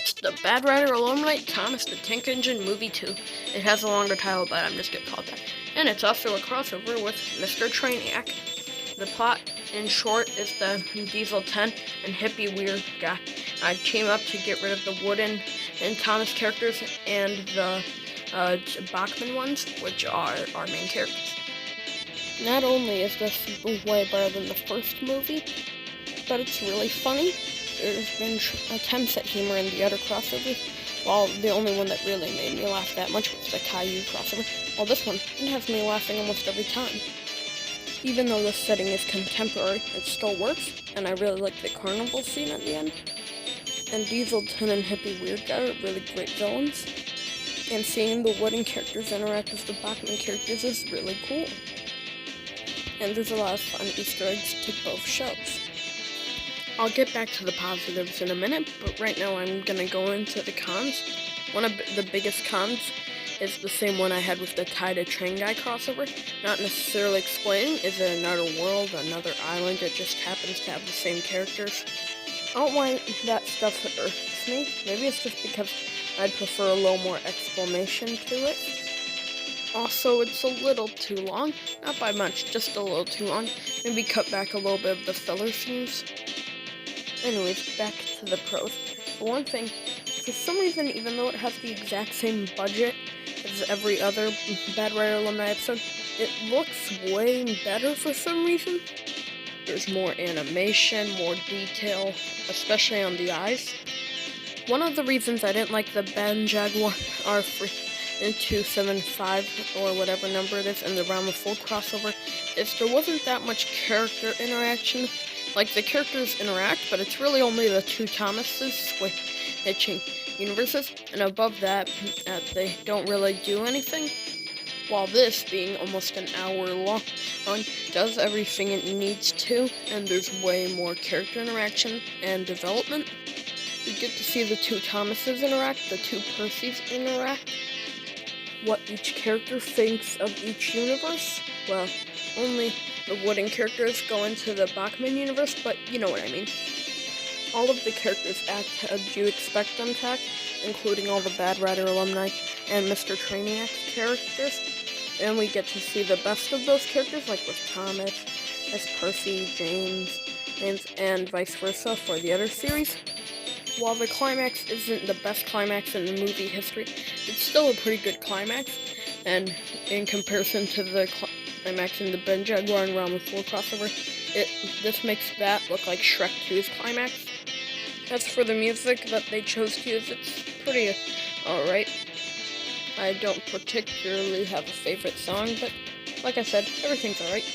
It's the Bad Rider Alumni Thomas the Tank Engine Movie 2. It has a longer title, but I'm just going to call it that. And it's also a crossover with Mr. Trainiac. The plot, in short, is the Diesel 10 and hippie weird guy team up to get rid of the Wooden and Thomas characters and the Bachman ones, which are our main characters. Not only is this way better than the first movie, but it's really funny. There's been attempts at humor in the other crossovers, while the only one that really made me laugh that much was the Caillou crossover. Well, this one, it has me laughing almost every time. Even though the setting is contemporary, it still works, and I really like the carnival scene at the end. And Diesel 10 and Hippie Weird Guy are really great villains. And seeing the Wooden characters interact with the Bachman characters is really cool. And there's a lot of fun Easter eggs to both shows. I'll get back to the positives in a minute, but right now I'm gonna go into the cons. One of the biggest cons is the same one I had with the Tie to Train Guy crossover. Not necessarily explaining, is it another world, another island that just happens to have the same characters? I don't mind that stuff that irks me. Maybe it's just because I'd prefer a little more explanation to it. Also, it's a little too long. Not by much, just a little too long. Maybe cut back a little bit of the filler scenes. Anyways, back to the pros. For one thing, for some reason, even though it has the exact same budget as every other Bad Rider Alumni episode, it looks way better for some reason. There's more animation, more detail, especially on the eyes. One of the reasons I didn't like the Ben Jaguar R275 or whatever number it is in the Realm of Full crossover is there wasn't that much character interaction. Like, the characters interact, but it's really only the two Thomases switching universes, and above that, they don't really do anything. While this, being almost an hour long, does everything it needs to, and there's way more character interaction and development. You get to see the two Thomases interact, the two Percys interact, what each character thinks of each universe. Well, only the Wooden characters go into the Bachman universe, but you know what I mean. All of the characters act as you expect them to act, including all the Bad Rider Alumni and Mr. Trainiac characters. And we get to see the best of those characters, like with Thomas, as Percy, James, and vice versa for the other series. While the climax isn't the best climax in the movie history, it's still a pretty good climax, and in comparison to the climax in the Ben Jaguar and Realm of Full crossover, this makes that look like Shrek 2's climax. As for the music that they chose to use, it's pretty alright. I don't particularly have a favorite song, but like I said, everything's alright.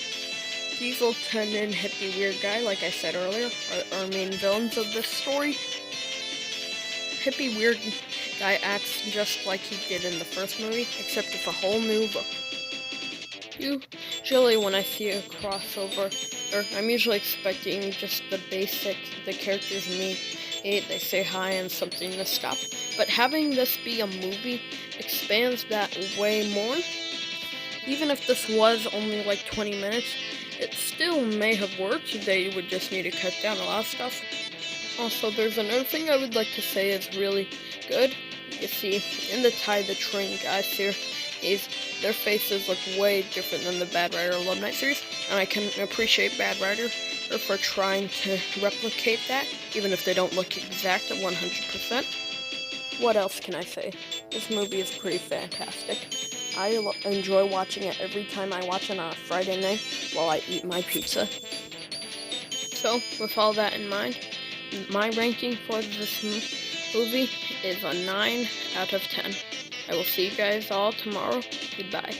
Diesel 10 and Hippie Weird Guy, like I said earlier, are our main villains of this story. Hippie Weird Guy acts just like he did in the first movie, except with a whole new look. Usually when I see a crossover, I'm usually expecting just the characters meet, they say hi and something to stop. But having this be a movie expands that way more. Even if this was only like 20 minutes, it still may have worked. They would just need to cut down a lot of stuff. Also, there's another thing I would like to say is really good. You see, in the Tie the Train Guy series, their faces look way different than the Bad Rider Alumni series, and I can appreciate Bad Rider for trying to replicate that, even if they don't look exact at 100%. What else can I say? This movie is pretty fantastic. I enjoy watching it every time I watch it on a Friday night while I eat my pizza. So, with all that in mind, my ranking for this movie is a 9 out of 10. I will see you guys all tomorrow. Goodbye.